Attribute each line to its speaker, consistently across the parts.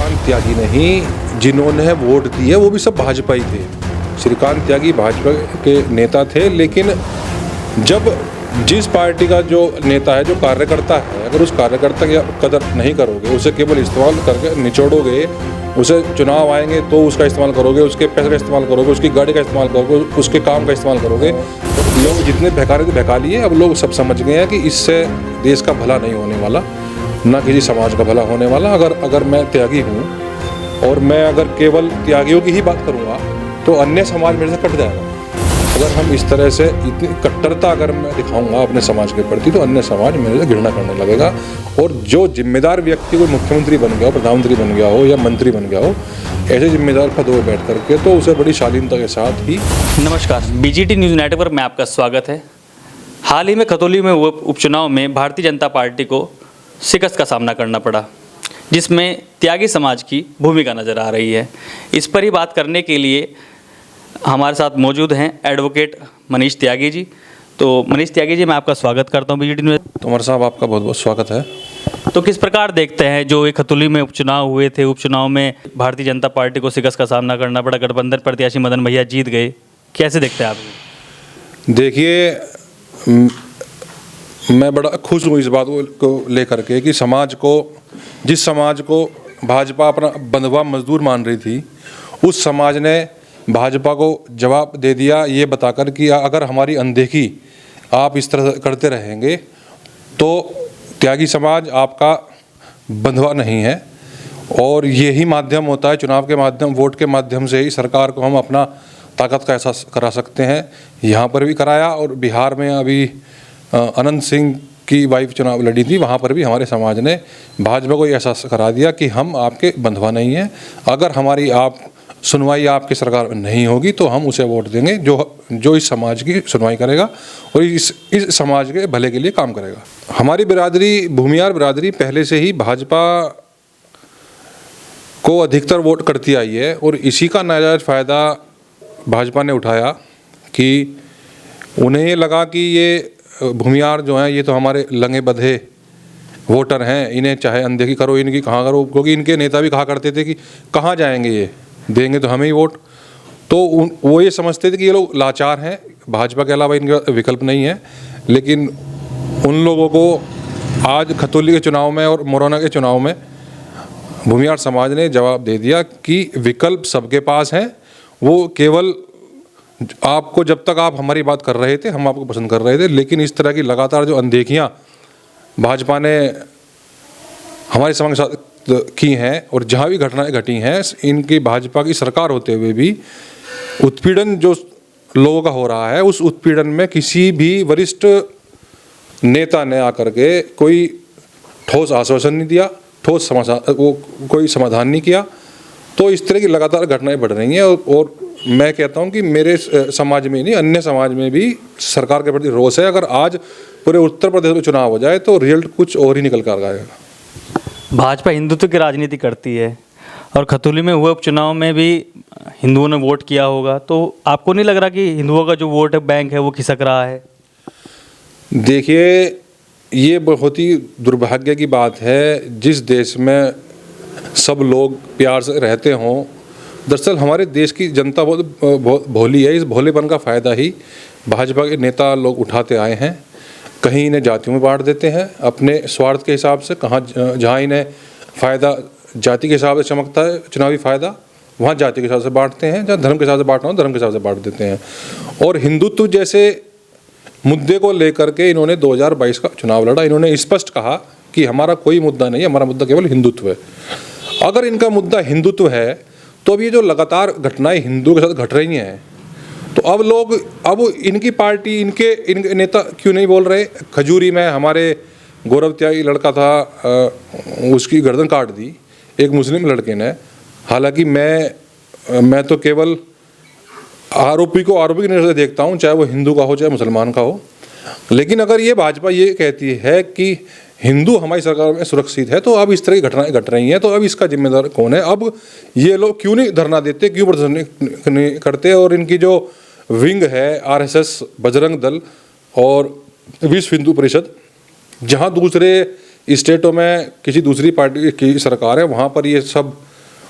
Speaker 1: श्रीकांत त्यागी नहीं, जिन्होंने वोट दिए वो भी सब भाजपा ही थे। श्रीकांत त्यागी भाजपा के नेता थे, लेकिन जब जिस पार्टी का जो नेता है, जो कार्यकर्ता है, अगर उस कार्यकर्ता की कदर नहीं करोगे, उसे केवल इस्तेमाल करके निचोड़ोगे, उसे चुनाव आएंगे तो उसका इस्तेमाल करोगे, उसके पैसे का इस्तेमाल करोगे, उसकी गाड़ी का इस्तेमाल करोगे, उसके काम का इस्तेमाल करोगे, तो लोग जितने बहका रहे थे बहका लिए। अब लोग सब समझ गए हैं कि इससे देश का भला नहीं होने वाला, ना किसी समाज का भला होने वाला। अगर मैं त्यागी हूँ और मैं अगर केवल त्यागियों की ही बात करूँगा तो अन्य समाज मेरे से कट जाएगा। अगर हम इस तरह से इतनी कट्टरता अगर मैं दिखाऊंगा अपने समाज के प्रति, तो अन्य समाज मेरे से घृणा करने लगेगा। और जो जिम्मेदार व्यक्ति कोई मुख्यमंत्री बन गया हो, प्रधानमंत्री बन गया हो या मंत्री बन गया हो, ऐसे जिम्मेदार पदों पर बैठ करके तो उसे बड़ी शालीनता के साथ ही।
Speaker 2: नमस्कार, बीजीटी न्यूज़ नेटवर्क में आपका स्वागत है। हाल ही में खतौली में हुए उपचुनाव में भारतीय जनता पार्टी को शिकस्त का सामना करना पड़ा, जिसमें त्यागी समाज की भूमिका नज़र आ रही है। इस पर ही बात करने के लिए हमारे साथ मौजूद हैं एडवोकेट मनीष त्यागी जी। तो मनीष त्यागी जी, मैं आपका स्वागत करता हूं बीजीटी में।
Speaker 1: तोमर साहब, आपका बहुत बहुत स्वागत है।
Speaker 2: तो किस प्रकार देखते हैं जो ये खतौली में उपचुनाव हुए थे, उपचुनाव में भारतीय जनता पार्टी को शिकस्त का सामना करना पड़ा, गठबंधन प्रत्याशी मदन भैया जीत गए, कैसे देखते हैं आप?
Speaker 1: देखिए, मैं बड़ा खुश हूँ इस बात को लेकर के कि जिस समाज को भाजपा अपना बंधुआ मजदूर मान रही थी, उस समाज ने भाजपा को जवाब दे दिया ये बताकर कि अगर हमारी अनदेखी आप इस तरह करते रहेंगे तो त्यागी समाज आपका बंधुआ नहीं है। और यही माध्यम होता है, चुनाव के माध्यम, वोट के माध्यम से ही सरकार को हम अपना ताकत का एहसास करा सकते हैं। यहाँ पर भी कराया, और बिहार में अभी अनंत सिंह की वाइफ चुनाव लड़ी थी, वहाँ पर भी हमारे समाज ने भाजपा को ये एहसास करा दिया कि हम आपके बंधुआ नहीं हैं। अगर हमारी सुनवाई आपकी सरकार में नहीं होगी तो हम उसे वोट देंगे जो इस समाज की सुनवाई करेगा और इस समाज के भले के लिए काम करेगा। हमारी बिरादरी, भूमियार बिरादरी, पहले से ही भाजपा को अधिकतर वोट करती आई है, और इसी का नाजायज़ फ़ायदा भाजपा ने उठाया कि उन्हें ये लगा कि ये भूमियार जो हैं ये तो हमारे लंगे बधे वोटर हैं, इन्हें चाहे अनदेखी करो, इनकी कहाँ करो, क्योंकि इनके नेता भी कहा करते थे कि कहाँ जाएंगे, ये देंगे तो हमें ही वोट। तो वो ये समझते थे कि ये लोग लाचार हैं, भाजपा के अलावा इनका विकल्प नहीं है। लेकिन उन लोगों को आज खतौली के चुनाव में और मोरौना के चुनाव में भूमियार समाज ने जवाब दे दिया कि विकल्प सबके पास हैं। वो केवल आपको, जब तक आप हमारी बात कर रहे थे हम आपको पसंद कर रहे थे, लेकिन इस तरह की लगातार जो अनदेखियाँ भाजपा ने हमारे समाज के साथ की हैं और जहाँ भी घटनाएं घटी हैं, इनकी भाजपा की सरकार होते हुए भी उत्पीड़न जो लोगों का हो रहा है, उस उत्पीड़न में किसी भी वरिष्ठ नेता ने आकर के कोई ठोस आश्वासन नहीं दिया, कोई समाधान नहीं किया। तो इस तरह की लगातार घटनाएं बढ़ रही हैं, और मैं कहता हूं कि मेरे समाज में नहीं, अन्य समाज में भी सरकार के प्रति रोष है। अगर आज पूरे उत्तर प्रदेश में चुनाव हो जाए तो रिजल्ट कुछ और ही निकल कर आएगा।
Speaker 2: भाजपा हिंदुत्व की राजनीति करती है, और खतौली में हुए उपचुनाव में भी हिंदुओं ने वोट किया होगा, तो आपको नहीं लग रहा कि हिंदुओं का जो वोट बैंक है वो खिसक रहा है?
Speaker 1: देखिए, ये बहुत ही दुर्भाग्य की बात है, जिस देश में सब लोग प्यार से रहते हों। दरअसल हमारे देश की जनता बहुत भोली है, इस भोलेपन का फ़ायदा ही भाजपा के नेता लोग उठाते आए हैं। कहीं इन्हें जातियों में बांट देते हैं अपने स्वार्थ के हिसाब से, जहाँ इन्हें फ़ायदा जाति के हिसाब से चमकता है चुनावी फ़ायदा, वहाँ जाति के हिसाब से बांटते हैं। जहाँ धर्म के हिसाब से बांटना हो धर्म के हिसाब से बांट देते हैं। और हिंदुत्व जैसे मुद्दे को लेकर के इन्होंने 2022 का चुनाव लड़ा। इन्होंने स्पष्ट कहा कि हमारा कोई मुद्दा नहीं है, हमारा मुद्दा केवल हिंदुत्व है। अगर इनका मुद्दा हिंदुत्व है तो अब ये जो लगातार घटनाएं हिंदुओं के साथ घट रही हैं, तो अब इनकी पार्टी, इनके नेता क्यों नहीं बोल रहे? खजूरी में हमारे गौरव त्यागी लड़का था, उसकी गर्दन काट दी एक मुस्लिम लड़के ने। हालांकि मैं तो केवल आरोपी को आरोपी की नज़र से देखता हूं, चाहे वो हिंदू का हो चाहे मुसलमान का हो। लेकिन अगर ये भाजपा ये कहती है कि हिंदू हमारी सरकार में सुरक्षित है, तो अब इस तरह की घटनाएं घट रही हैं, तो अब इसका जिम्मेदार कौन है? अब ये लोग क्यों नहीं धरना देते, क्यों प्रदर्शन नहीं करते? और इनकी जो विंग है आरएसएस, बजरंग दल और विश्व हिंदू परिषद, जहां दूसरे स्टेटों में किसी दूसरी पार्टी की सरकार है, वहां पर ये सब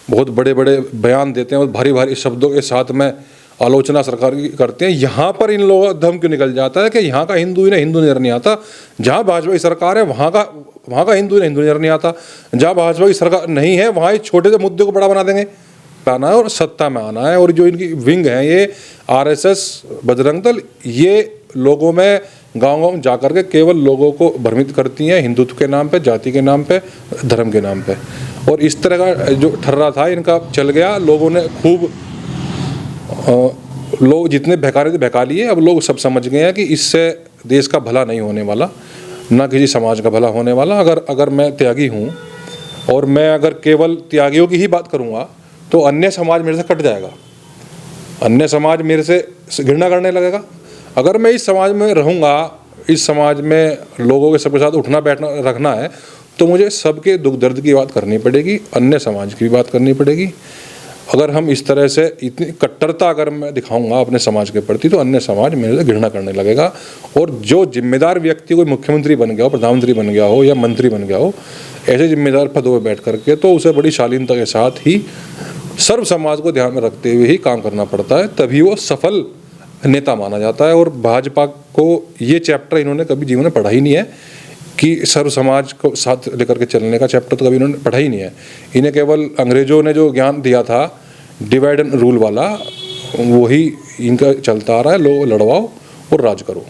Speaker 1: बहुत बड़े बड़े बयान देते हैं और भारी भारी शब्दों के साथ में आलोचना सरकार की करते हैं। यहाँ पर इन लोगों का दम क्यों निकल जाता है कि यहाँ का हिंदू इन्हें हिंदू नजर नहीं आता, जहाँ भाजपा की सरकार है वहाँ का हिंदू इन्हें हिंदू नजर नहीं आता, जहाँ भाजपा की सरकार नहीं है वहाँ इस छोटे से मुद्दे को बड़ा बना देंगे, आना है और सत्ता में आना है। और जो इनकी विंग है ये आरएसएस, बजरंग दल, ये लोगों में गाँव जा कर के केवल लोगों को भ्रमित करती हैं हिंदुत्व के नाम पे, जाति के नाम पे, धर्म के नाम पे। और इस तरह का जो ठर्रा था इनका चल गया, लोगों ने खूब लोग जितने बहका रहे थे बहका लिए। अब लोग सब समझ गए हैं कि इससे देश का भला नहीं होने वाला, ना किसी समाज का भला होने वाला। अगर मैं त्यागी हूँ और मैं अगर केवल त्यागियों की ही बात करूँगा तो अन्य समाज मेरे से कट जाएगा, अन्य समाज मेरे से घृणा करने लगेगा। अगर मैं इस समाज में रहूँगा, इस समाज में लोगों के सबके साथ उठना बैठना रखना है, तो मुझे सबके दुख दर्द की बात करनी पड़ेगी, अन्य समाज की भी बात करनी पड़ेगी। अगर हम इस तरह से इतनी कट्टरता अगर मैं दिखाऊंगा अपने समाज के प्रति तो अन्य समाज मेरे से घृणा करने लगेगा। और जो जिम्मेदार व्यक्ति कोई मुख्यमंत्री बन गया हो, प्रधानमंत्री बन गया हो या मंत्री बन गया हो, ऐसे जिम्मेदार पदों पर बैठ करके तो उसे बड़ी शालीनता के साथ ही सर्व समाज को ध्यान में रखते हुए ही काम करना पड़ता है, तभी वो सफल नेता माना जाता है। और भाजपा को ये चैप्टर इन्होंने कभी जीवन में पढ़ा ही नहीं है कि सर्व समाज को साथ लेकर के चलने का चैप्टर तो कभी इन्होंने पढ़ा ही नहीं है। इन्हें केवल अंग्रेजों ने जो ज्ञान दिया था डिवाइड एंड रूल वाला, वही इनका चलता आ रहा है, लोग लड़वाओ और राज करो।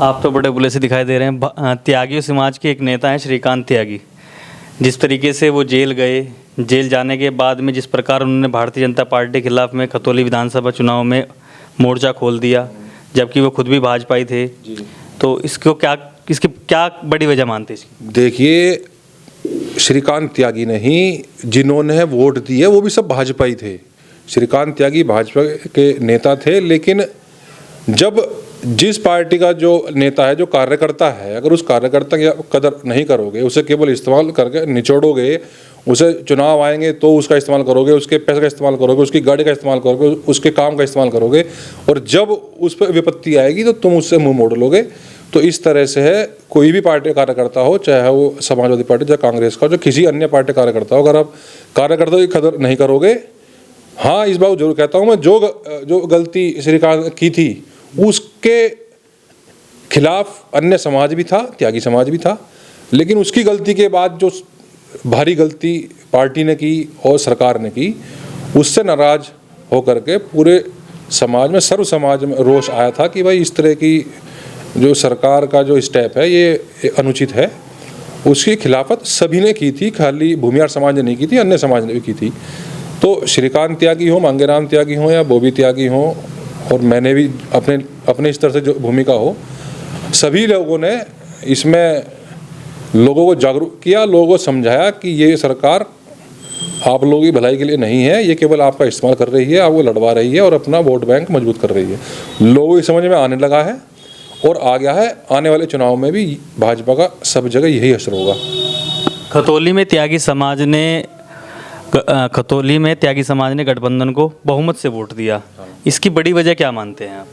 Speaker 2: आप तो बड़े बुले से दिखाई दे रहे हैं। त्यागी समाज के एक नेता हैं श्रीकांत त्यागी, जिस तरीके से वो जेल गए, जेल जाने के बाद में जिस प्रकार उन्होंने भारतीय जनता पार्टी के खिलाफ में खतौली विधानसभा चुनाव में मोर्चा खोल दिया, जबकि वो खुद भी भाजपाई थे, तो इसकी क्या बड़ी वजह मानते हैं इसकी?
Speaker 1: देखिए, श्रीकांत त्यागी नहीं, जिन्होंने वोट दिए वो भी सब भाजपाई थे। श्रीकांत त्यागी भाजपा के नेता थे, लेकिन जब जिस पार्टी का जो नेता है, जो कार्यकर्ता है, अगर उस कार्यकर्ता की कदर नहीं करोगे, उसे केवल इस्तेमाल करके निचोड़ोगे, उसे चुनाव आएंगे तो उसका इस्तेमाल करोगे, उसके पैसे का इस्तेमाल करोगे, उसकी गाड़ी का इस्तेमाल करोगे, उसके काम का इस्तेमाल करोगे, और जब उस पर विपत्ति आएगी तो तुम उससे मुंह मोड़ लोगे। तो इस तरह से है, कोई भी पार्टी कार्यकर्ता हो, चाहे वो समाजवादी पार्टी, चाहे कांग्रेस का, जो किसी अन्य पार्टी कार्यकर्ता हो, अगर आप कार्यकर्ता की कदर नहीं करोगे, हाँ इस बात जरूर कहता हूँ मैं, जो गलती श्रीकांत की थी उसके खिलाफ अन्य समाज भी था, त्यागी समाज भी था, लेकिन उसकी गलती के बाद जो भारी गलती पार्टी ने की और सरकार ने की, उससे नाराज होकर के पूरे समाज में, सर्व समाज में रोष आया था कि भाई इस तरह की जो सरकार का जो स्टेप है ये अनुचित है। उसकी खिलाफत सभी ने की थी, खाली भूमिहार समाज ने नहीं की थी, अन्य समाज ने भी की थी। तो श्रीकांत त्यागी हो, मांगेराम त्यागी हो या बॉबी त्यागी हो, और मैंने भी अपने स्तर से जो भूमिका हो, सभी लोगों ने इसमें लोगों को जागरूक किया, लोगों को समझाया कि ये सरकार आप लोगों की भलाई के लिए नहीं है, ये केवल आपका इस्तेमाल कर रही है, आपको लड़वा रही है और अपना वोट बैंक मजबूत कर रही है। लोगों की समझ में आने लगा है और आ गया है। आने वाले चुनाव में भी भाजपा का सब जगह यही असर होगा।
Speaker 2: खतौली में त्यागी समाज ने गठबंधन को बहुमत से वोट दिया, इसकी बड़ी वजह क्या मानते हैं आप?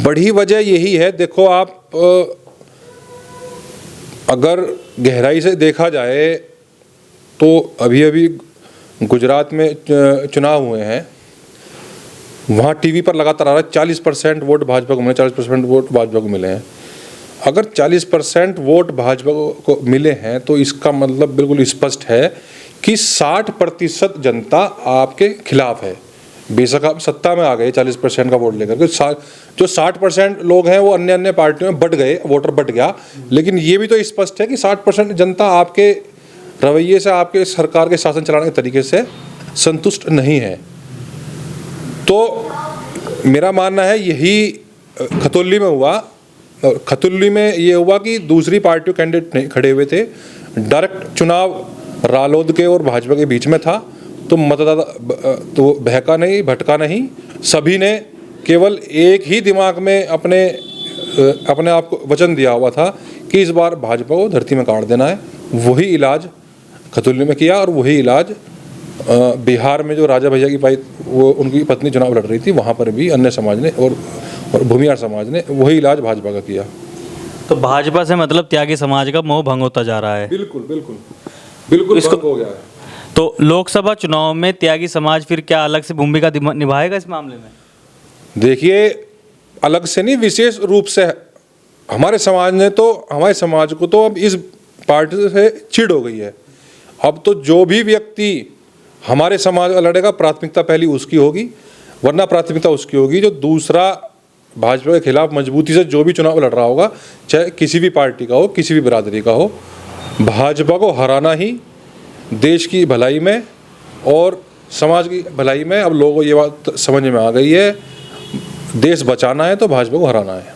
Speaker 1: बड़ी वजह यही है, देखो आप अगर गहराई से देखा जाए तो अभी गुजरात में चुनाव हुए हैं, वहाँ टीवी पर लगातार आ रहा है 40% वोट भाजपा को मिले, 40% वोट भाजपा को मिले हैं। अगर 40% वोट भाजपा को मिले हैं तो इसका मतलब बिल्कुल स्पष्ट है कि 60% जनता आपके खिलाफ है। बेशक आप सत्ता में आ गए 40% का वोट लेकर के, जो 60% लोग हैं वो अन्य पार्टियों में बट गए, वोटर बट गया, लेकिन ये भी तो स्पष्ट है कि 60% जनता आपके रवैये से, आपके सरकार के शासन चलाने के तरीके से संतुष्ट नहीं है। तो मेरा मानना है यही खतौली में हुआ। खतौली में ये हुआ कि दूसरी पार्टियों कैंडिडेट नहीं खड़े हुए थे, डायरेक्ट चुनाव रालोद के और भाजपा के बीच में था, तो मतदाता तो बहका नहीं, भटका नहीं, सभी ने केवल एक ही दिमाग में अपने आप को वचन दिया हुआ था कि इस बार भाजपा को धरती में काट देना है। वही इलाज खतौली में किया और वही इलाज बिहार में जो राजा भैया की भाई वो उनकी पत्नी चुनाव लड़ रही थी, वहाँ पर भी अन्य समाज ने और भूमिहार समाज ने वही इलाज भाजपा का किया।
Speaker 2: तो भाजपा से मतलब त्यागी समाज का मोह भंग होता जा रहा है।
Speaker 1: बिल्कुल बिल्कुल बिल्कुल
Speaker 2: इसको
Speaker 1: भंग हो गया है।
Speaker 2: तो लोकसभा चुनाव में त्यागी समाज फिर क्या अलग से भूमिका निभाएगा इस मामले में?
Speaker 1: देखिए, अलग से नहीं, विशेष रूप से हमारे समाज को तो अब इस पार्टी से चिढ़ हो गई है। अब तो जो भी व्यक्ति हमारे समाज का लड़ेगा, प्राथमिकता पहली उसकी होगी, वरना प्राथमिकता उसकी होगी जो दूसरा भाजपा के खिलाफ मजबूती से जो भी चुनाव लड़ रहा होगा, चाहे किसी भी पार्टी का हो, किसी भी बिरादरी का हो। भाजपा को हराना ही देश की भलाई में और समाज की भलाई में अब लोगों को ये बात समझ में आ गई है, देश बचाना है तो भाजपा को हराना है।